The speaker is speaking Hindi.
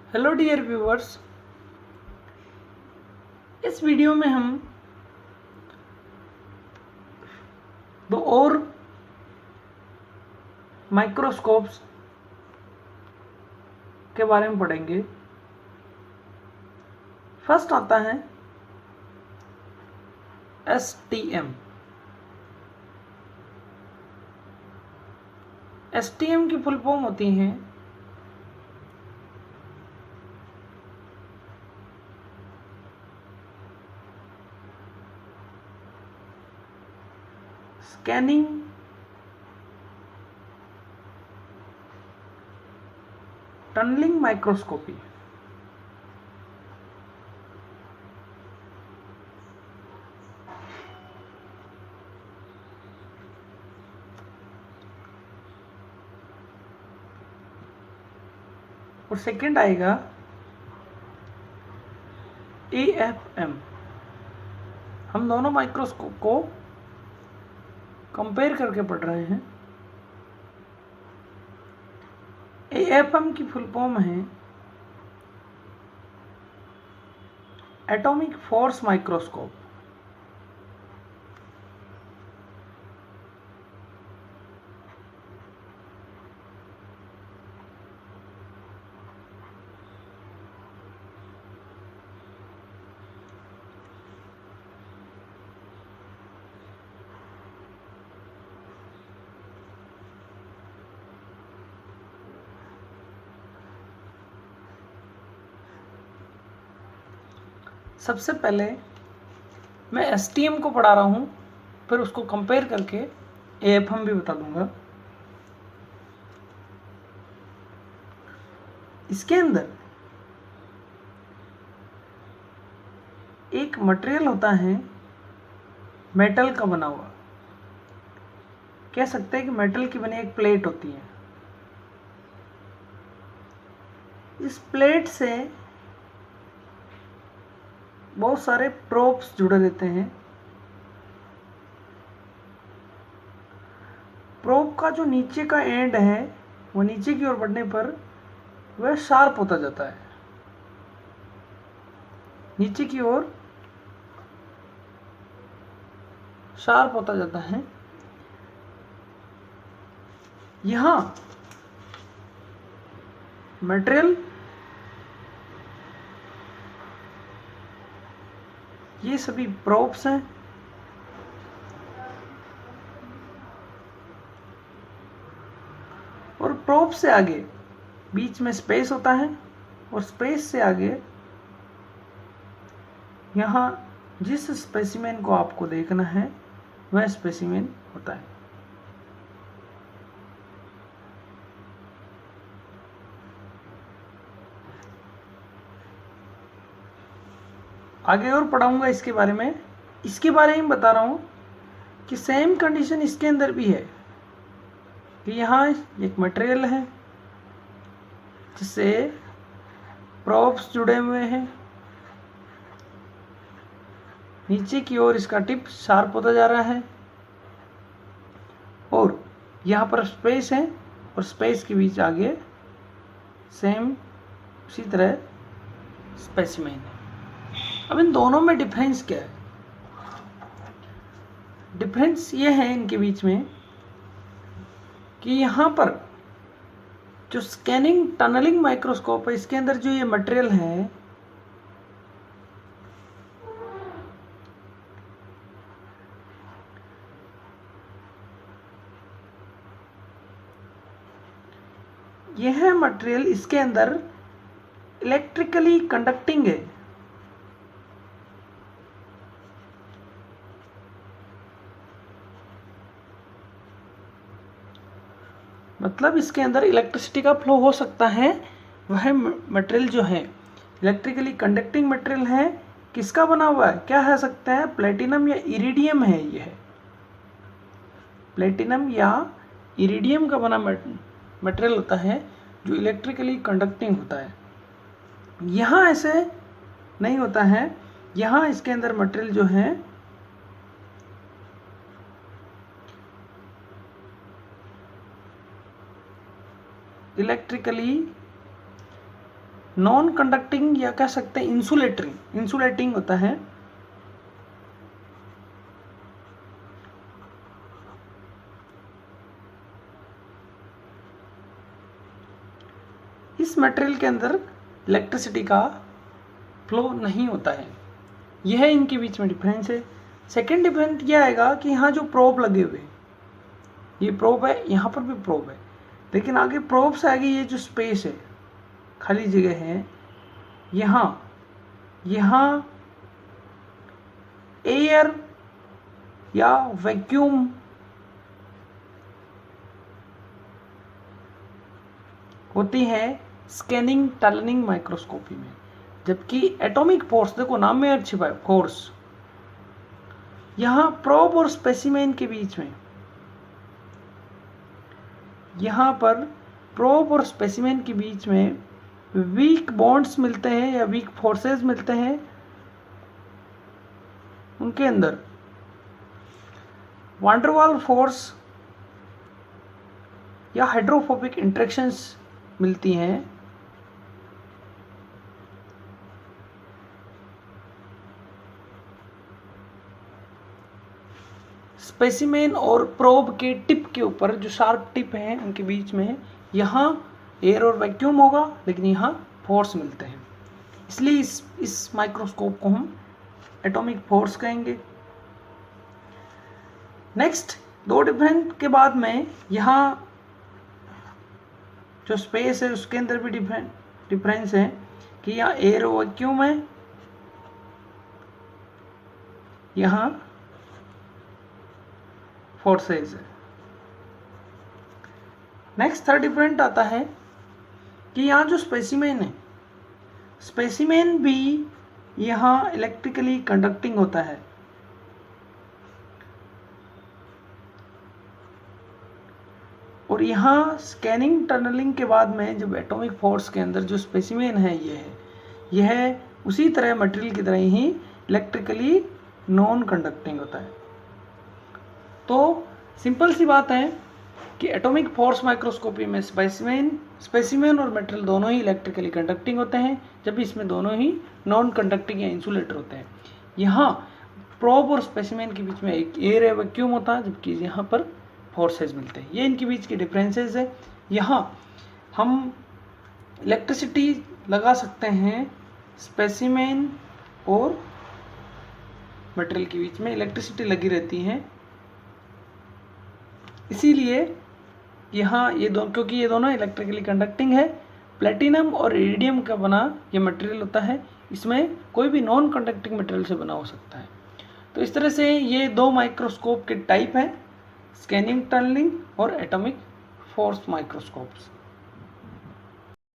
हेलो डियर व्यूअर्स, इस वीडियो में हम दो और माइक्रोस्कोप्स के बारे में पढ़ेंगे। फर्स्ट आता है STM। STM की फुल फॉर्म होती हैं स्कैनिंग टनलिंग माइक्रोस्कोपी। और सेकंड आएगा AFM। हम दोनों माइक्रोस्कोप को कंपेयर करके पढ़ रहे हैं। AFM की फुल फॉर्म है एटॉमिक फोर्स माइक्रोस्कोप। सबसे पहले मैं STM को पढ़ा रहा हूँ, फिर उसको कंपेयर करके AFM भी बता दूंगा। इसके अंदर एक मटेरियल होता है मेटल का बना हुआ। कह सकते हैं कि मेटल की बनी एक प्लेट होती है। इस प्लेट से बहुत सारे प्रोब्स जुड़े रहते हैं। प्रोब का जो नीचे का एंड है वो नीचे की ओर बढ़ने पर वह शार्प होता जाता है, नीचे की ओर शार्प होता जाता है। यहां मटेरियल ये सभी प्रोब्स हैं। और प्रोब से आगे बीच में स्पेस होता है, और स्पेस से आगे यहाँ जिस स्पेसिमेन को आपको देखना है वह स्पेसिमेन होता है। आगे और पढ़ाऊंगा इसके बारे में। इसके बारे में बता रहा हूँ कि सेम कंडीशन इसके अंदर भी है कि यहाँ एक मटेरियल है जिससे प्रोब्स जुड़े हुए हैं। नीचे की ओर इसका टिप शार्प होता जा रहा है, और यहाँ पर स्पेस है, और स्पेस के बीच आगे सेम उसी तरह स्पेसिमेन है। अब इन दोनों में डिफरेंस क्या है? डिफरेंस ये है इनके बीच में कि यहाँ पर जो स्कैनिंग टनलिंग माइक्रोस्कोप है, इसके अंदर जो ये मटेरियल है यह मटेरियल इसके अंदर इलेक्ट्रिकली कंडक्टिंग है। मतलब इसके अंदर इलेक्ट्रिसिटी का फ्लो हो सकता है। वह मटेरियल जो है इलेक्ट्रिकली कंडक्टिंग मटेरियल है। किसका बना हुआ है? क्या है सकता है? प्लेटिनम या इरिडियम है। यह प्लेटिनम या इरिडियम का बना मटेरियल होता है जो इलेक्ट्रिकली कंडक्टिंग होता है। यहाँ ऐसे नहीं होता है। यहाँ इसके अंदर मटेरियल जो है इलेक्ट्रिकली नॉन कंडक्टिंग या कह सकते हैं इंसुलेटिंग होता है। इस मटेरियल के अंदर इलेक्ट्रिसिटी का फ्लो नहीं होता है। यह इनके बीच में डिफरेंस है। सेकेंड डिफरेंस यह आएगा कि यहाँ जो प्रोब लगे हुए, ये प्रोब है, यहाँ पर भी प्रोब है, लेकिन आगे प्रोब से आगे ये जो स्पेस है, खाली जगह है, यहाँ एयर या वैक्यूम होती है स्कैनिंग टनलिंग माइक्रोस्कोपी में। जबकि एटॉमिक फोर्स, देखो नाम में छिपा है फोर्स, यहाँ प्रोब और स्पेसिमेन के बीच में, यहाँ पर प्रोब और स्पेसिमेन के बीच में वीक बॉन्ड्स मिलते हैं या वीक फोर्सेस मिलते हैं। उनके अंदर वांडरवाल फोर्स या हाइड्रोफोबिक इंटरेक्शंस मिलती हैं। स्पेसिमेन और प्रोब के टिप के ऊपर जो शार्प टिप हैं उनके बीच में यहाँ एयर और वैक्यूम होगा, लेकिन यहाँ फोर्स मिलते हैं। इसलिए इस माइक्रोस्कोप को हम एटॉमिक फोर्स कहेंगे। नेक्स्ट, दो डिफरेंस के बाद में यहाँ जो स्पेस है उसके अंदर भी डिफरेंस है कि यहाँ एयर और वैक्यूम है, यहाँ फोर्सेस है। नेक्स्ट थर्ड डिफरेंट आता है कि यहाँ जो स्पेसिमेन है, स्पेसिमेन भी यहाँ इलेक्ट्रिकली कंडक्टिंग होता है। और यहाँ स्कैनिंग टनलिंग के बाद में जब एटॉमिक फोर्स के अंदर जो स्पेसिमेन है, यह उसी तरह मटेरियल की तरह ही इलेक्ट्रिकली नॉन कंडक्टिंग होता है। तो सिंपल सी बात है कि एटॉमिक फोर्स माइक्रोस्कोपी में स्पेसिमेन और मटेरियल दोनों ही इलेक्ट्रिकली कंडक्टिंग होते हैं, जबकि इसमें दोनों ही नॉन कंडक्टिंग या इंसुलेटर होते हैं। यहाँ प्रोब और स्पेसिमेन के बीच में एक एयर या वैक्यूम होता है, जबकि यहाँ पर फोर्सेस मिलते हैं। ये इनके बीच के डिफरेंसेस है। यहाँ हम इलेक्ट्रिसिटी लगा सकते हैं स्पेसिमेन और मटेरियल के बीच में इलेक्ट्रिसिटी लगी रहती है। इसीलिए यहाँ क्योंकि ये दोनों इलेक्ट्रिकली कंडक्टिंग है। प्लेटिनम और इरिडियम का बना ये मटेरियल होता है, इसमें कोई भी नॉन कंडक्टिंग मटेरियल से बना हो सकता है। तो इस तरह से ये दो माइक्रोस्कोप के टाइप हैं, स्कैनिंग टनलिंग और एटॉमिक फोर्स माइक्रोस्कोप्स।